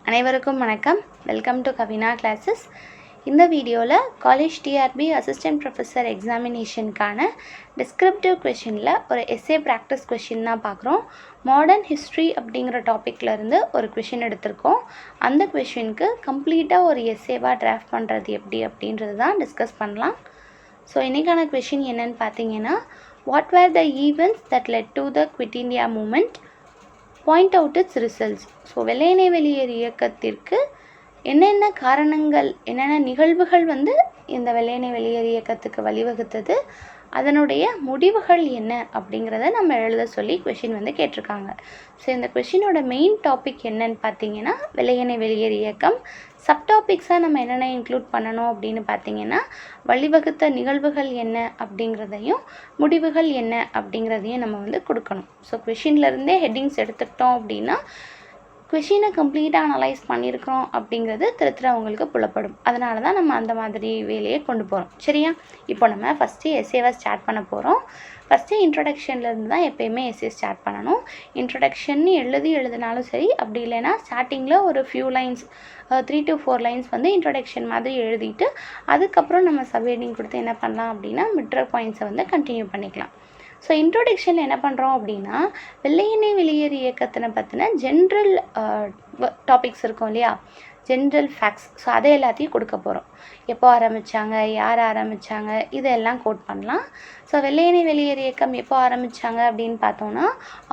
அனைவருக்கும் வணக்கம். Welcome to Kavina classes. இந்த வீடியோவில் காலேஜ் டிஆர்பி அசிஸ்டன்ட் ப்ரொஃபஸர் எக்ஸாமினேஷனுக்கான டிஸ்கிரிப்டிவ் கொஷினில் ஒரு எஸ்ஏ ப்ராக்டிஸ் கொஷின் தான் பார்க்குறோம். மாடர்ன் ஹிஸ்ட்ரி அப்படிங்கிற டாப்பிக்லேருந்து ஒரு கொஷின் எடுத்திருக்கோம். அந்த கொஷினுக்கு கம்ப்ளீட்டாக ஒரு எஸ்ஏவாக டிராஃப்ட் பண்ணுறது எப்படி அப்படின்றது தான் டிஸ்கஸ் பண்ணலாம். ஸோ இன்றைக்கான கொஷின் என்னன்னு பார்த்தீங்கன்னா, what were the events that led to the Quit India movement, point out its results. So வெள்ளையனே வெளியேறு இயக்கத்திற்கு என்னென்ன காரணங்கள், என்னென்ன நிகழ்வுகள் இந்த வெள்ளையனே வெளியேறு இயக்கத்துக்கு வழிவகுத்தது, அதனுடைய முடிவுகள் என்ன அப்படிங்கிறத நம்ம எழுத சொல்லி கொஷின் கேட்டிருக்காங்க. ஸோ இந்த கொஷினோட மெயின் டாபிக் என்னன்னு பார்த்தீங்கன்னா வெள்ளையனே வெளியேறு இயக்கம். சப்டாபிக்ஸாக நம்ம என்னென்ன இன்க்ளூட் பண்ணணும் அப்படின்னு பார்த்தீங்கன்னா, வழிவகுத்த நிகழ்வுகள் என்ன அப்படிங்கிறதையும் முடிவுகள் என்ன அப்படிங்கிறதையும் நம்ம கொடுக்கணும். ஸோ கொஷின்லேருந்தே ஹெட்டிங்ஸ் எடுத்துக்கிட்டோம் அப்படின்னா கொஷினை கம்ப்ளீட்டாக அனலைஸ் பண்ணியிருக்கிறோம் அப்படிங்கிறது திருத்துறவங்களுக்கு புலப்படும். அதனால தான் நம்ம அந்த மாதிரி வேலையை கொண்டு போகிறோம். சரியா? இப்போ நம்ம ஃபஸ்ட்டு எஸ்ஏவை ஸ்டார்ட் பண்ண போகிறோம். ஃபஸ்ட்டு இன்ட்ரடக்ஷன்லேருந்து தான் எப்போயுமே எஸ்ஏ ஸ்டார்ட் பண்ணணும். இன்ட்ரடக்ஷன் எழுதினாலும் சரி, அப்படி இல்லைன்னா ஸ்டார்டிங்கில் ஒரு few lines 3 to 4 lines introduction மாதிரி எழுதிட்டு அதுக்கப்புறம் நம்ம சப்ஹெட்டிங் கொடுத்து என்ன பண்ணலாம் அப்படின்னா மிட்ரல் பாயிண்ட்ஸை கண்டினியூ பண்ணிக்கலாம். ஸோ இன்ட்ரோடக்ஷனில் என்ன பண்ணுறோம் அப்படின்னா, வெள்ளையனே வெளியேறு இயக்கத்தினை பற்றின ஜென்ரல் டாபிக்ஸ் இருக்கும் இல்லையா, ஜென்ரல் ஃபேக்ட்ஸ். ஸோ அதை எல்லாத்தையும் கொடுக்க போகிறோம். எப்போ ஆரம்பித்தாங்க, யார் ஆரம்பித்தாங்க, இதெல்லாம் கோட் பண்ணலாம். ஸோ வெள்ளையனே வெளியேறு இயக்கம் எப்போ ஆரம்பித்தாங்க அப்படின்னு பார்த்தோன்னா,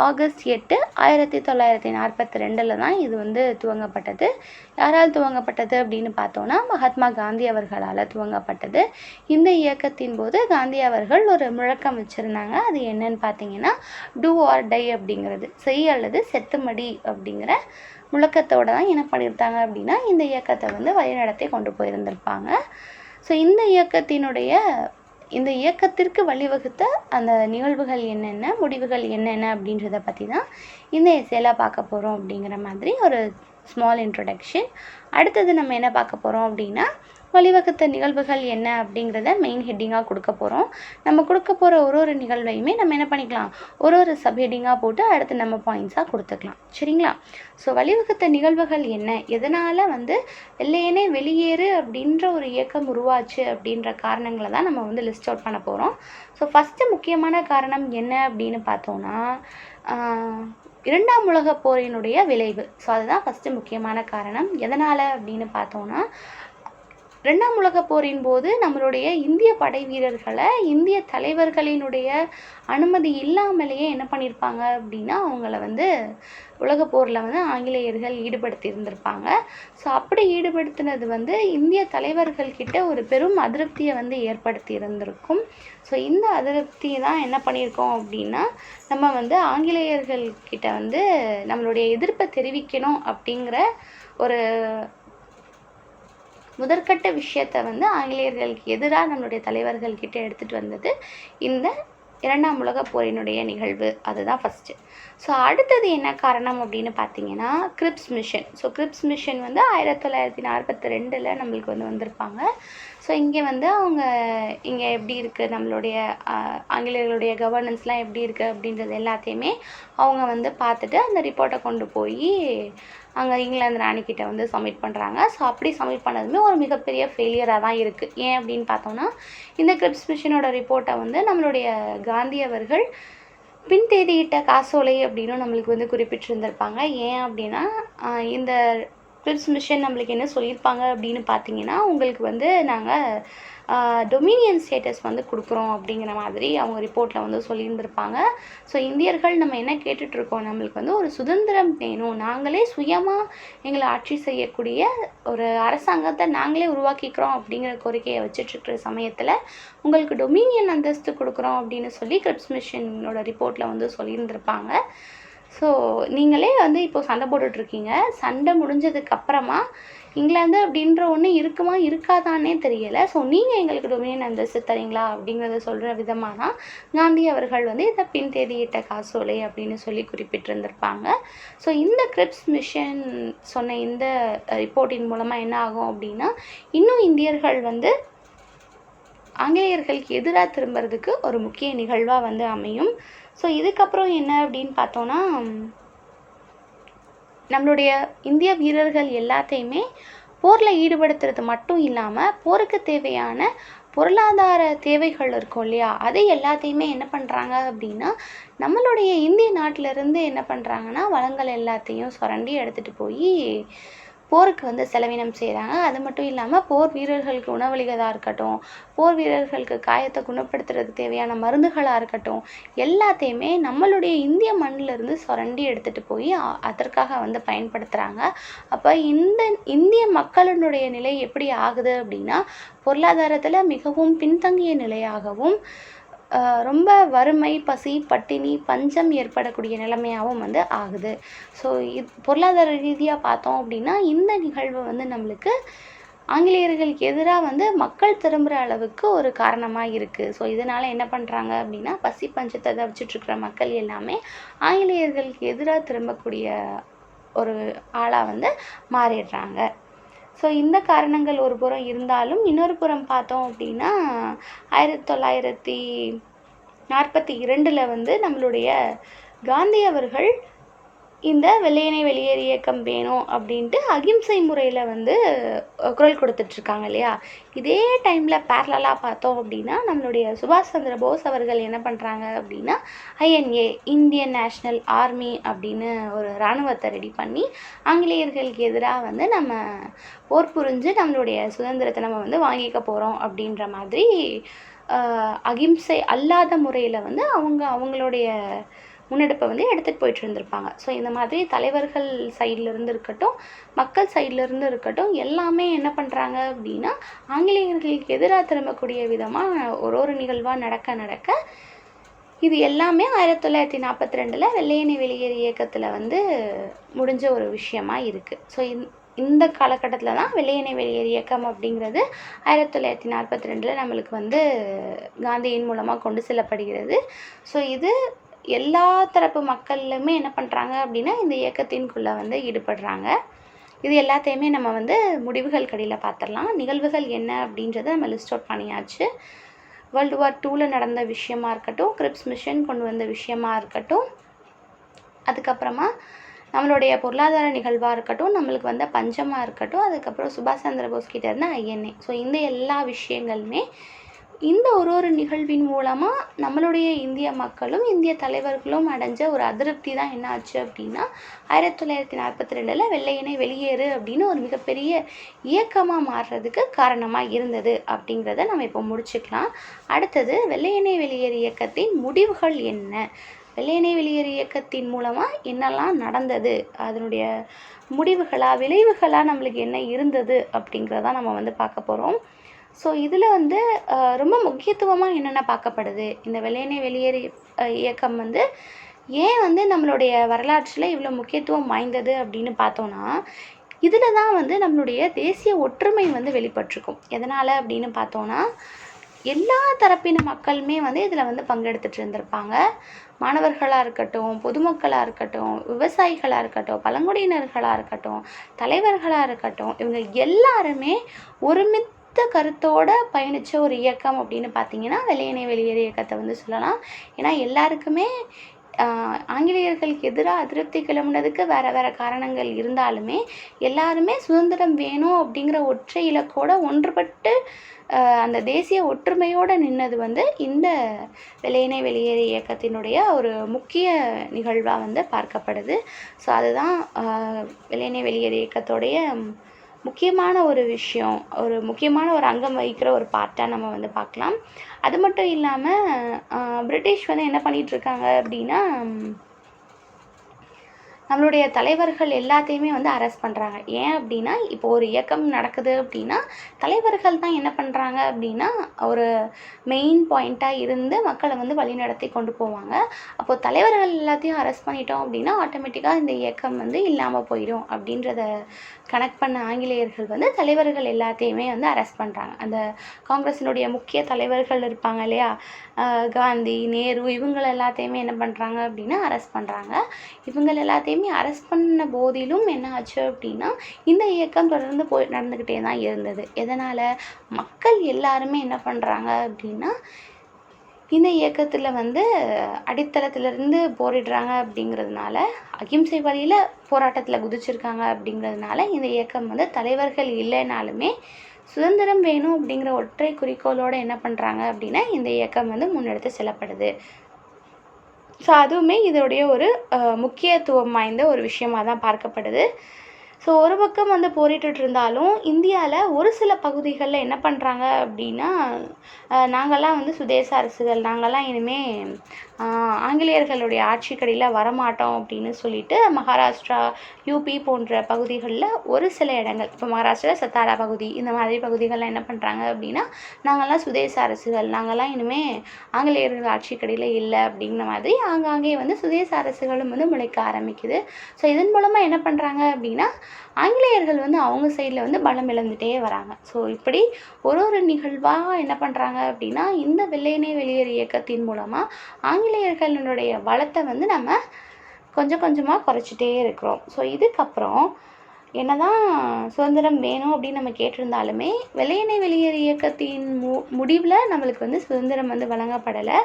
August 8, 1942 தான் இது துவங்கப்பட்டது. யாரால் துவங்கப்பட்டது அப்படின்னு பார்த்தோன்னா, மகாத்மா காந்தி அவர்களால் துவங்கப்பட்டது. இந்த இயக்கத்தின் போது காந்தி அவர்கள் ஒரு முழக்கம் வச்சுருந்தாங்க. அது என்னன்னு பார்த்தீங்கன்னா, டூ ஆர் டை அப்படிங்கிறது, செய் அல்லது செத்துமடி அப்படிங்கிற முழக்கத்தோடு தான் என்ன பண்ணியிருந்தாங்க அப்படின்னா இந்த இயக்கத்தை வழிநடத்தி கொண்டு போயிருந்திருப்பாங்க. ஸோ இந்த இயக்கத்திற்கு வழிவகுத்த அந்த நிகழ்வுகள் என்னென்ன, முடிவுகள் என்னென்ன அப்படின்றத பற்றி தான் இந்த எஸ்ஏல பார்க்க போகிறோம் அப்படிங்கிற மாதிரி ஒரு ஸ்மால் இன்ட்ரடக்ஷன். அடுத்தது நம்ம என்ன பார்க்க போகிறோம் அப்படின்னா, வழிவகுத்த நிகழ்வுகள் என்ன அப்படிங்கிறத மெயின் ஹெட்டிங்காக கொடுக்க போகிறோம். நம்ம கொடுக்க போகிற ஒரு நிகழ்வையுமே நம்ம என்ன பண்ணிக்கலாம், ஒரு சப்ஹெட்டிங்காக போட்டு அடுத்து நம்ம பாயிண்ட்ஸாக கொடுத்துக்கலாம். சரிங்களா? ஸோ வழிவகுத்த நிகழ்வுகள் என்ன, எதனால் வெள்ளையனே வெளியேறு அப்படின்ற ஒரு இயக்கம் உருவாச்சு அப்படின்ற காரணங்களை தான் நம்ம லிஸ்ட் அவுட் பண்ண போகிறோம். ஸோ ஃபஸ்ட்டு முக்கியமான காரணம் என்ன அப்படின்னு பார்த்தோன்னா, இரண்டாம் உலகப் போரினுடைய விளைவு. ஸோ அதுதான் ஃபஸ்ட்டு முக்கியமான காரணம். எதனால் அப்படின்னு பார்த்தோன்னா, ரெண்டாம் உலகப் போரின் போது நம்மளுடைய இந்திய படை வீரர்களை இந்திய தலைவர்களினுடைய அனுமதி இல்லாமலேயே என்ன பண்ணியிருப்பாங்க அப்படின்னா, அவங்கள உலகப் போரில் ஆங்கிலேயர்கள் ஈடுபடுத்தி இருந்திருப்பாங்க. ஸோ அப்படி ஈடுபடுத்தினது இந்திய தலைவர்கள்கிட்ட ஒரு பெரும் அதிருப்தியை ஏற்படுத்தி இருந்திருக்கும். ஸோ இந்த அதிருப்தியை தான் என்ன பண்ணியிருக்கோம் அப்படின்னா, நம்ம ஆங்கிலேயர்கள்கிட்ட நம்மளுடைய எதிர்ப்பை தெரிவிக்கணும் அப்படிங்கிற ஒரு முதற்கட்ட விஷயத்தை ஆங்கிலேயர்களுக்கு எதிராக நம்மளுடைய தலைவர்கள்கிட்ட எடுத்துகிட்டு வந்தது இந்த இரண்டாம் உலகப் போரினுடைய நிகழ்வு. அதுதான் ஃபஸ்ட்டு. ஸோ அடுத்தது என்ன காரணம் அப்படின்னு பார்த்தீங்கன்னா, grips mission. So grips mission 1942 நம்மளுக்கு வந்திருப்பாங்க. ஸோ இங்கே அவங்க இங்கே எப்படி இருக்குது, நம்மளுடைய ஆங்கிலேயர்களுடைய கவர்னன்ஸ்லாம் எப்படி இருக்குது அப்படின்றது எல்லாத்தையுமே அவங்க பார்த்துட்டு அந்த ரிப்போர்ட்டை கொண்டு போய் அங்கே இங்கிலாந்து ராணிக்கிட்ட சப்மிட் பண்ணுறாங்க. ஸோ அப்படி சப்மிட் பண்ணதுமே ஒரு மிகப்பெரிய ஃபெயிலியராக தான் இருக்குது. ஏன் அப்படின்னு பார்த்தோன்னா, இந்த கிரிப்ஸ் மிஷனோட ரிப்போர்ட்டை நம்மளுடைய காந்தி அவர்கள் பின்தேதியிட்ட காசோலை அப்படின்னு நம்மளுக்கு குறிப்பிட்டிருந்திருப்பாங்க. ஏன் அப்படின்னா, இந்த கிரிப்ஸ் மிஷன் நம்மளுக்கு என்ன சொல்லியிருப்பாங்க அப்படின்னு பார்த்தீங்கன்னா, உங்களுக்கு நாங்கள் டொமினியன் ஸ்டேட்டஸ் கொடுக்குறோம் அப்படிங்கிற மாதிரி அவங்க ரிப்போர்ட்டில் சொல்லியிருந்திருப்பாங்க. ஸோ இந்தியர்கள் நம்ம என்ன கேட்டுட்ருக்கோம், நம்மளுக்கு ஒரு சுதந்திரம் வேணும், நாங்களே சுயமாக எங்களை ஆட்சி செய்யக்கூடிய ஒரு அரசாங்கத்தை நாங்களே உருவாக்கிக்கிறோம் அப்படிங்கிற கோரிக்கையை வச்சுட்ருக்கிற சமயத்தில் உங்களுக்கு டொமினியன் அந்தஸ்து கொடுக்குறோம் அப்படின்னு சொல்லி கிரிப்ஸ் மிஷனோட ரிப்போர்ட்டில் சொல்லியிருந்திருப்பாங்க. ஸோ நீங்களே இப்போது சண்டை போட்டுட்ருக்கீங்க. சண்டை முடிஞ்சதுக்கப்புறமா இங்கிலாந்து அப்படின்ற ஒன்று இருக்குமா இருக்காதானே தெரியலை. ஸோ நீங்கள் எங்களுக்கு டொமினியன் அந்தஸ்து தரீங்களா அப்படிங்கிறத சொல்கிற விதமாக தான் காந்தி அவர்கள் இதை பின்தேதியிட்ட காசோலை அப்படின்னு சொல்லி குறிப்பிட்டிருந்திருப்பாங்க. ஸோ இந்த கிரிப்ஸ் மிஷன் சொன்ன இந்த ரிப்போர்ட்டின் மூலமாக என்ன ஆகும் அப்படின்னா, இன்னும் இந்தியர்கள் ஆங்கிலேயர்களுக்கு எதிராக திரும்புறதுக்கு ஒரு முக்கிய நிகழ்வாக அமையும். ஸோ இதுக்கப்புறம் என்ன அப்படின்னு பார்த்தோன்னா, நம்மளுடைய இந்திய வீரர்கள் எல்லாத்தையுமே போரில் ஈடுபடுத்துறது மட்டும் இல்லாமல் போருக்கு தேவையான பொருளாதார தேவைகள் இருக்கும் இல்லையா, அதை எல்லாத்தையுமே என்ன பண்ணுறாங்க அப்படின்னா நம்மளுடைய இந்திய நாட்டிலேருந்து என்ன பண்ணுறாங்கன்னா வளங்கள் எல்லாத்தையும் சுரண்டி எடுத்துகிட்டு போய் போருக்கு வந்து செலவினம் செய்கிறாங்க. அது மட்டும் இல்லாமல் போர் வீரர்களுக்கு உணவளிகளாக இருக்கட்டும், போர் வீரர்களுக்கு காயத்தை குணப்படுத்துறதுக்கு தேவையான மருந்துகளாக இருக்கட்டும், எல்லாத்தையுமே நம்மளுடைய இந்திய மண்ணிலிருந்து சுரண்டி எடுத்துகிட்டு போய் அதற்காக வந்து பயன்படுத்துகிறாங்க. அப்போ இந்த இந்திய மக்களினுடைய நிலை எப்படி ஆகுது அப்படின்னா பொருளாதாரத்தில் மிகவும் பின்தங்கிய நிலையாகவும் ரொம்ப வறுமை, பசி, பட்டினி, பஞ்சம் ஏற்படக்கூடிய நிலைமையாகவும் வந்து ஆகுது. ஸோ பொருளாதார ரீதியாக பார்த்தோம் அப்படின்னா இந்த நிகழ்வு வந்து நம்மளுக்கு ஆங்கிலேயர்களுக்கு எதிராக வந்து மக்கள் திரும்புகிற அளவுக்கு ஒரு காரணமாக இருக்குது. ஸோ இதனால் என்ன பண்ணுறாங்க அப்படின்னா பசி பஞ்சத்தை தவிச்சிட்ருக்கிற மக்கள் எல்லாமே ஆங்கிலேயர்களுக்கு எதிராக திரும்பக்கூடிய ஒரு ஆளாக வந்து மாறிடுறாங்க. ஸோ இந்த காரணங்கள் ஒரு புறம் இருந்தாலும் இன்னொரு புறம் பார்த்தோம் அப்படின்னா 1942 வந்து நம்மளுடைய காந்தி அவர்கள் இந்த வெள்ளையனே வெளியேறு இயக்கம் வேணும் அப்படின்ட்டு அகிம்சை முறையில் வந்து குரல் கொடுத்துட்ருக்காங்க இல்லையா. இதே டைமில் பேரலாக பார்த்தோம் அப்படின்னா நம்மளுடைய சுபாஷ் சந்திர போஸ் அவர்கள் என்ன பண்ணுறாங்க அப்படின்னா INA இந்தியன் நேஷ்னல் ஆர்மி அப்படின்னு ஒரு இராணுவத்தை ரெடி பண்ணி ஆங்கிலேயர்களுக்கு எதிராக வந்து நம்ம போர் புரிஞ்சு நம்மளுடைய சுதந்திரத்தை நம்ம வந்து வாங்கிக்க போகிறோம் அப்படின்ற மாதிரி அகிம்சை அல்லாத முறையில் வந்து அவங்களுடைய முன்னெடுப்பை வந்து எடுத்துகிட்டு போயிட்டு இருந்திருப்பாங்க. ஸோ இந்த மாதிரி தலைவர்கள் சைட்லேருந்து இருக்கட்டும், மக்கள் சைட்லேருந்து இருக்கட்டும், எல்லாமே என்ன பண்ணுறாங்க அப்படின்னா ஆங்கிலேயர்களுக்கு எதிராக திரும்பக்கூடிய விதமாக ஒரு நிகழ்வாக நடக்க இது எல்லாமே 1942 வெள்ளையனே வெளியேறு இயக்கத்தில் வந்து முடிஞ்ச ஒரு விஷயமா இருக்குது. ஸோ இந்த காலகட்டத்தில் தான் வெள்ளையனே வெளியேறு இயக்கம் அப்படிங்கிறது 1942 நம்மளுக்கு வந்து காந்தியின் மூலமாக கொண்டு செல்லப்படுகிறது. ஸோ இது எல்லா தரப்பு மக்களுமே என்ன பண்ணுறாங்க அப்படின்னா இந்த இயக்கத்தின்குள்ளே வந்து ஈடுபடுறாங்க. இது எல்லாத்தையுமே நம்ம வந்து முடிவுகள் கடையில் பார்த்துடலாம். நிகழ்வுகள் என்ன அப்படின்றத நம்ம லிஸ்ட் அவுட் பண்ணியாச்சு. World War II நடந்த விஷயமா இருக்கட்டும், கிரிப்ஸ் மிஷன் கொண்டு வந்த விஷயமா இருக்கட்டும், அதுக்கப்புறமா நம்மளுடைய பொருளாதார நிகழ்வாக இருக்கட்டும், நம்மளுக்கு வந்த பஞ்சமாக இருக்கட்டும், அதுக்கப்புறம் சுபாஷ் சந்திர போஸ் கிட்ட இருந்த INA. ஸோ இந்த எல்லா விஷயங்களுமே இந்த ஒரு நிகழ்வின் மூலமாக நம்மளுடைய இந்திய மக்களும் இந்திய தலைவர்களும் அடைஞ்ச ஒரு அதிருப்தி தான் என்ன ஆச்சு அப்படின்னா 1942 வெள்ளையனே வெளியேறு அப்படின்னு ஒரு மிகப்பெரிய இயக்கமாக மாறுறதுக்கு காரணமாக இருந்தது அப்படிங்கிறத நம்ம இப்போ முடிச்சுக்கலாம். அடுத்தது வெள்ளையனே வெளியேறு இயக்கத்தின் முடிவுகள் என்ன, வெள்ளையனே வெளியேறு இயக்கத்தின் மூலமாக என்னெல்லாம் நடந்தது, அதனுடைய விளைவுகளாக நம்மளுக்கு என்ன இருந்தது அப்படிங்கிறதான் நம்ம வந்து பார்க்க போகிறோம். ஸோ இதில் வந்து ரொம்ப முக்கியத்துவமாக என்னென்ன பார்க்கப்படுது, இந்த வெள்ளையனே வெளியேறு இயக்கம் வந்து ஏன் வந்து நம்மளுடைய வரலாற்றில் இவ்வளோ முக்கியத்துவம் வாய்ந்தது அப்படின்னு பார்த்தோன்னா, இதில் தான் வந்து நம்மளுடைய தேசிய ஒற்றுமை வந்து வெளிப்பட்டிருக்கும். எதனால் அப்படின்னு பார்த்தோன்னா எல்லா தரப்பின மக்களுமே வந்து இதில் வந்து பங்கெடுத்துட்டு இருந்திருப்பாங்க. மாணவர்களாக இருக்கட்டும், பொதுமக்களாக இருக்கட்டும், விவசாயிகளாக இருக்கட்டும், பழங்குடியினர்களாக இருக்கட்டும், தலைவர்களாக இருக்கட்டும், இவங்க எல்லாருமே ஒருமித்த கருத்தோட பயணித்த ஒரு இயக்கம் அப்படின்னு பார்த்தீங்கன்னா வெள்ளையனே வெளியேறு இயக்கத்தை வந்து சொல்லலாம். ஏன்னா எல்லாருக்குமே ஆங்கிலேயர்களுக்கு எதிராக அதிருப்தி கிளம்புனதுக்கு வேறு காரணங்கள் இருந்தாலுமே எல்லாருமே சுதந்திரம் வேணும் அப்படிங்கிற ஒற்றை இலக்கோட ஒன்றுபட்டு அந்த தேசிய ஒற்றுமையோடு நின்னது வந்து இந்த வெள்ளையனே வெளியேறு இயக்கத்தினுடைய ஒரு முக்கிய நிகழ்வாக வந்து பார்க்கப்படுது. ஸோ அதுதான் வெள்ளையனே வெளியேறு இயக்கத்தோடைய முக்கியமான ஒரு விஷயம், ஒரு முக்கியமான ஒரு அங்கம் வகிக்கிற ஒரு பார்ட்டாக நம்ம வந்து பார்க்கலாம். அது மட்டும் இல்லாமல் பிரிட்டிஷ் வந்து என்ன பண்ணிகிட்ருக்காங்க அப்படின்னா நம்மளுடைய தலைவர்கள் எல்லாத்தையுமே வந்து அரெஸ்ட் பண்ணுறாங்க. ஏன் அப்படின்னா இப்போ ஒரு இயக்கம் நடக்குது அப்படின்னா தலைவர்கள் தான் என்ன பண்ணுறாங்க அப்படின்னா ஒரு மெயின் பாயிண்ட்டாக இருந்து மக்களை வந்து வழிநடத்தி கொண்டு போவாங்க. அப்போது தலைவர்கள் எல்லாத்தையும் அரெஸ்ட் பண்ணிட்டோம் அப்படின்னா ஆட்டோமேட்டிக்காக இந்த இயக்கம் வந்து இல்லாமல் போயிடும் அப்படின்றத கனெக்ட் பண்ண ஆங்கிலேயர்கள் வந்து தலைவர்கள் எல்லாத்தையுமே வந்து அரெஸ்ட் பண்ணுறாங்க. அந்த காங்கிரஸினுடைய முக்கிய தலைவர்கள் இருப்பாங்க இல்லையா, காந்தி, நேரு, இவங்க எல்லாத்தையுமே என்ன பண்ணுறாங்க அப்படின்னா அரெஸ்ட் பண்ணுறாங்க. இவங்க எல்லாத்தையுமே அரெஸ்ட் பண்ண போதிலும் என்ன ஆச்சு அப்படின்னா இந்த இயக்கம் தொடர்ந்து நடந்துக்கிட்டே தான் இருந்தது. எதனால் மக்கள் எல்லாருமே என்ன பண்ணுறாங்க அப்படின்னா இந்த இயக்கத்தில் வந்து அடித்தளத்திலிருந்து போரிடுறாங்க அப்படிங்கிறதுனால, அகிம்சை வழியில் போராட்டத்தில் குதிச்சிருக்காங்க அப்படிங்கிறதுனால இந்த இயக்கம் வந்து தலைவர்கள் இல்லைனாலுமே சுதந்திரம் வேணும் அப்படிங்கிற ஒற்றை குறிக்கோளோடு என்ன பண்ணுறாங்க அப்படின்னா இந்த இயக்கம் வந்து முன்னெடுத்து செல்லப்படுது. ஸோ அதுவுமே இதோடைய ஒரு முக்கியத்துவம் வாய்ந்த ஒரு விஷயமாக தான் பார்க்கப்படுது. ஸோ ஒரு பக்கம் வந்து போரிட்டுட்டு இருந்தாலும் இந்தியாவில் ஒரு சில பகுதிகளில் என்ன பண்ணுறாங்க அப்படின்னா, நாங்கள்லாம் வந்து சுதேச அரசுகள், நாங்கள்லாம் இனிமேல் ஆங்கிலேயர்களுடைய ஆட்சிக்கடியில் வரமாட்டோம் அப்படின்னு சொல்லிட்டு மகாராஷ்டிரா, யூபி போன்ற பகுதிகளில் ஒரு சில இடங்கள், இப்போ மகாராஷ்டிரா சத்தாரா பகுதி இந்த மாதிரி பகுதிகளில் என்ன பண்ணுறாங்க அப்படின்னா, நாங்கள்லாம் சுதேச அரசுகள், நாங்கள்லாம் இனிமேல் ஆங்கிலேயர்கள் ஆட்சிக்கடியில் இல்லை அப்படிங்கிற மாதிரி ஆங்காங்கே வந்து சுதேச அரசுகளும் வந்து முளைக்க ஆரம்பிக்குது. ஸோ இதன் மூலமாக என்ன பண்ணுறாங்க அப்படின்னா, ஆங்கிலேயர்கள் வந்து அவங்க சைடில் வந்து பலம் இழந்துகிட்டே வராங்க. ஸோ இப்படி ஒரு நிகழ்வாக என்ன பண்ணுறாங்க அப்படின்னா, இந்த வெள்ளையனே வெளியேறு இயக்கத்தின் மூலமாக ஆங்கிலேயர்களுடைய பலத்தை வந்து நம்ம கொஞ்சம் கொஞ்சமாக குறைச்சிட்டே இருக்கிறோம். ஸோ இதுக்கப்புறம் என்னதான் சுதந்திரம் வேணும் அப்படின்னு நம்ம கேட்டிருந்தாலுமே வெள்ளையனே வெளியேறு இயக்கத்தின் முடிவில் நம்மளுக்கு வந்து சுதந்திரம் வந்து வழங்கப்படலை.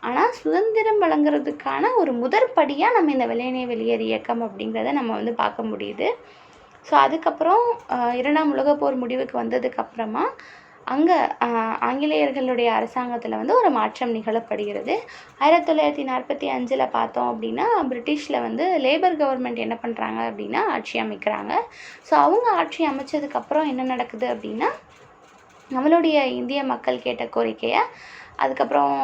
ஆனால் சுதந்திரம் வழங்குறதுக்கான ஒரு முதற்படியாக நம்ம இந்த வெள்ளையனே வெளியேறு இயக்கம் அப்படிங்கிறத நம்ம வந்து பார்க்க முடியுது. ஸோ அதுக்கப்புறம் 2ஆம் உலகப்போர் முடிவுக்கு வந்ததுக்கப்புறமா அங்கே ஆங்கிலேயர்களுடைய அரசாங்கத்தில் வந்து ஒரு மாற்றம் நிகழப்படுகிறது. 1945 பார்த்தோம் அப்படின்னா பிரிட்டிஷில் வந்து லேபர் கவர்மெண்ட் என்ன பண்ணுறாங்க அப்படின்னா ஆட்சி அமைக்கிறாங்க. ஸோ அவங்க ஆட்சி அமைச்சதுக்கப்புறம் என்ன நடக்குது அப்படின்னா, நம்மளுடைய இந்திய மக்கள் கேட்ட கோரிக்கையை அதுக்கப்புறம்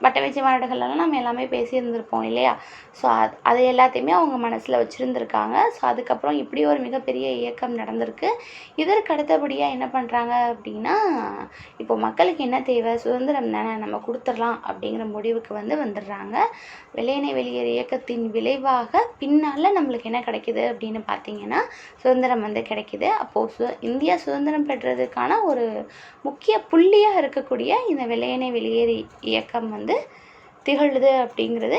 வட்டமேஜை மாநாடுகள்லாம் நம்ம எல்லாமே பேசியிருந்திருப்போம் இல்லையா? ஸோ அது எல்லாத்தையுமே அவங்க மனசில் வச்சுருந்துருக்காங்க. ஸோ அதுக்கப்புறம் இப்படி ஒரு மிகப்பெரிய இயக்கம் நடந்திருக்கு. இதற்கு அடுத்தபடியாக என்ன பண்ணுறாங்க அப்படின்னா, இப்போ மக்களுக்கு என்ன தேவை, சுதந்திரம் தானே, நம்ம கொடுத்துடலாம் அப்படிங்கிற முடிவுக்கு வந்து வந்துடுறாங்க. வெள்ளையனே வெளியேறு இயக்கத்தின் விளைவாக பின்னால் நம்மளுக்கு என்ன கிடைக்கிது அப்படின்னு பார்த்தீங்கன்னா, சுதந்திரம் வந்து கிடைக்கிது. அப்போது இந்தியா சுதந்திரம் பெற்றதுக்கான ஒரு முக்கிய புள்ளியாக இருக்கக்கூடிய இந்த வெள்ளையனே வெளியேறு இயக்கம் வந்து திகழுது அப்படிங்கிறது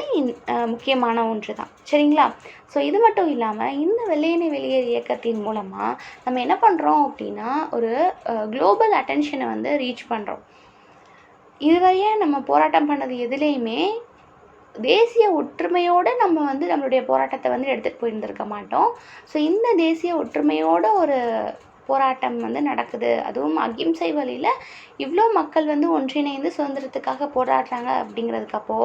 முக்கியமான ஒன்று தான். சரிங்களா? ஸோ இது மட்டும் இல்லாமல் இந்த வெள்ளையனே வெளியேறு இயக்கத்தின் மூலமாக நம்ம என்ன பண்ணுறோம் அப்படின்னா, ஒரு குளோபல் அட்டென்ஷனை வந்து ரீச் பண்ணுறோம். இதுவரையே நம்ம போராட்டம் பண்ணது எதுலேயுமே தேசிய ஒற்றுமையோடு நம்ம வந்து நம்மளுடைய போராட்டத்தை வந்து எடுத்துகிட்டு போயிருந்திருக்க மாட்டோம். ஸோ இந்த தேசிய ஒற்றுமையோட ஒரு போராட்டம் வந்து நடக்குது, அதுவும் அகிம்சை வழியில் இவ்வளோ மக்கள் வந்து ஒன்றிணைந்து சுதந்திரத்துக்காக போராடுறாங்க அப்படிங்கிறதுக்கப்போ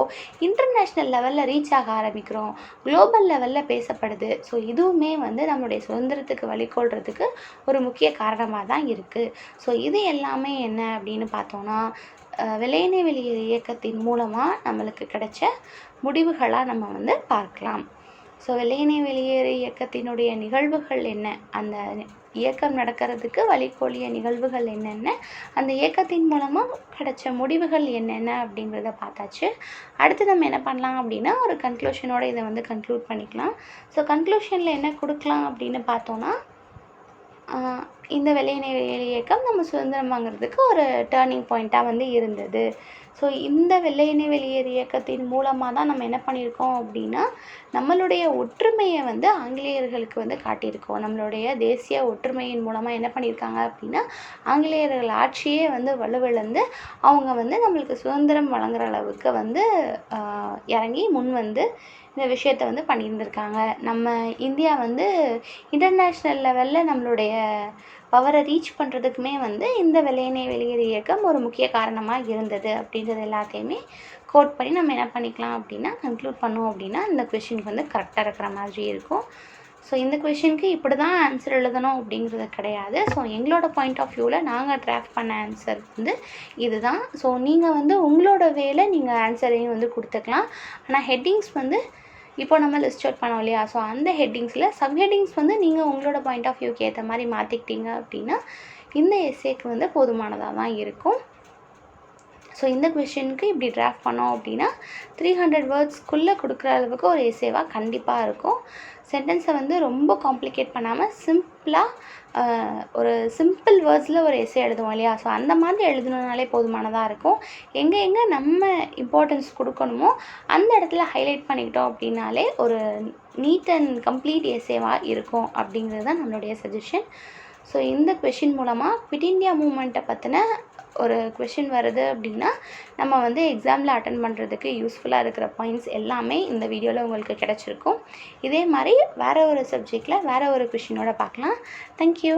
இன்டர்நேஷ்னல் லெவலில் ரீச் ஆக ஆரம்பிக்கிறோம், குளோபல் லெவலில் பேசப்படுது. ஸோ இதுவுமே வந்து நம்மளுடைய சுதந்திரத்துக்கு வழிகோள்றதுக்கு ஒரு முக்கிய காரணமாக தான் இருக்குது. ஸோ இது எல்லாமே என்ன அப்படின்னு பார்த்தோன்னா, வெள்ளையனே வெளியேறு இயக்கத்தின் மூலமாக நம்மளுக்கு கிடைச்ச முடிவுகளாக நம்ம வந்து பார்க்கலாம். ஸோ வெள்ளையனே வெளியேறு இயக்கத்தினுடைய நிகழ்வுகள் என்ன, அந்த இயக்கம் நடக்கிறதுக்கு வழிகோலிய நிகழ்வுகள் என்னென்ன, அந்த இயக்கத்தின் மூலமாக கிடைச்ச முடிவுகள் என்னென்ன அப்படிங்கிறத பார்த்தாச்சு. அடுத்து நம்ம என்ன பண்ணலாம் அப்படின்னா, ஒரு கன்க்ளூஷனோட இதை வந்து கன்க்ளூட் பண்ணிக்கலாம். ஸோ கன்க்ளூஷனில் என்ன கொடுக்கலாம் அப்படின்னு பார்த்தோன்னா, இந்த வெள்ளையனே வெளியேறு இயக்கம் நம்ம சுதந்திரம் வாங்குறதுக்கு ஒரு டேர்னிங் பாயிண்ட்டாக வந்து இருந்தது. ஸோ இந்த வெள்ளையனே வெளியேறு இயக்கத்தின் மூலமாக தான் நம்ம என்ன பண்ணியிருக்கோம் அப்படின்னா, நம்மளுடைய ஒற்றுமையை வந்து ஆங்கிலேயர்களுக்கு வந்து காட்டியிருக்கோம். நம்மளுடைய தேசிய ஒற்றுமையின் மூலமாக என்ன பண்ணியிருக்காங்க அப்படின்னா, ஆங்கிலேயர்கள் ஆட்சியே வந்து வலுவிழந்து அவங்க வந்து நம்மளுக்கு சுதந்திரம் வழங்குற அளவுக்கு வந்து இறங்கி முன் வந்து இந்த விஷயத்தை வந்து பண்ணியிருந்திருக்காங்க. நம்ம இந்தியா வந்து இன்டர்நேஷ்னல் லெவலில் நம்மளுடைய பவரை ரீச் பண்ணுறதுக்குமே வந்து இந்த வெள்ளையனே வெளியேறு இயக்கம் ஒரு முக்கிய காரணமாக இருந்தது அப்படின்றது எல்லாத்தையுமே கோட் பண்ணி நம்ம என்ன பண்ணிக்கலாம் அப்படின்னா கன்க்ளூட் பண்ணோம் அப்படின்னா இந்த கொஷினுக்கு வந்து கரெக்டாக இருக்கிற மாதிரி இருக்கும். ஸோ இந்த கொஷினுக்கு இப்படி தான் ஆன்சர் எழுதணும் அப்படிங்கிறது கிடையாது. ஸோ எங்களோட பாயிண்ட் ஆஃப் வியூவில் நாங்கள் டிராஃப்ட் பண்ண ஆன்சர் வந்து இதுதான். ஸோ நீங்கள் வந்து உங்களோட வேலை நீங்கள் ஆன்சரையும் வந்து கொடுத்துக்கலாம். ஆனால் ஹெட்டிங்ஸ் வந்து இப்போ நம்ம லிஸ்ட் அவுட் பண்ணோம் இல்லையா? ஸோ அந்த ஹெட்டிங்ஸில் சப்ஹெட்டிங்ஸ் வந்து நீங்கள் உங்களோட பாயிண்ட் ஆஃப் வியூக்கு ஏற்ற மாதிரி மாற்றிக்கிட்டீங்க அப்படின்னா இந்த எஸ்ஏக்கு வந்து போதுமானதாக தான் இருக்கும். ஸோ இந்த கொஷினுக்கு இப்படி டிராஃப்ட் பண்ணோம் அப்படின்னா 300 வேர்ட்ஸ்க்குள்ளே கொடுக்குற அளவுக்கு ஒரு எஸ்ஏவாக கண்டிப்பாக இருக்கும். சென்டென்ஸை வந்து ரொம்ப காம்ப்ளிகேட் பண்ணாமல் சிம்பிளாக ஒரு சிம்பிள் வேர்ட்ஸில் ஒரு எஸ்ஏ எழுதுவோம் இல்லையா? ஸோ அந்த மாதிரி எழுதணுனாலே போதுமானதாக இருக்கும். எங்கே நம்ம இம்பார்ட்டன்ஸ் கொடுக்கணுமோ அந்த இடத்துல ஹைலைட் பண்ணிக்கிட்டோம் அப்படின்னாலே ஒரு நீட் அண்ட் கம்ப்ளீட் எஸ்ஏவாக இருக்கும் அப்படிங்கிறது தான் நம்மளுடைய சஜஷன். ஸோ இந்த கொஷின் மூலமாக குவிட் இண்டியா மூமெண்ட்டை பற்றின ஒரு கொஷின் வருது அப்படின்னா நம்ம வந்து எக்ஸாமில் அட்டன் பண்ணுறதுக்கு யூஸ்ஃபுல்லாக இருக்கிற பாயிண்ட்ஸ் எல்லாமே இந்த வீடியோவில் உங்களுக்கு கிடச்சிருக்கும். இதே மாதிரி வேறு ஒரு சப்ஜெக்டில் வேறு ஒரு கொஷினோட பார்க்கலாம். தேங்க்யூ.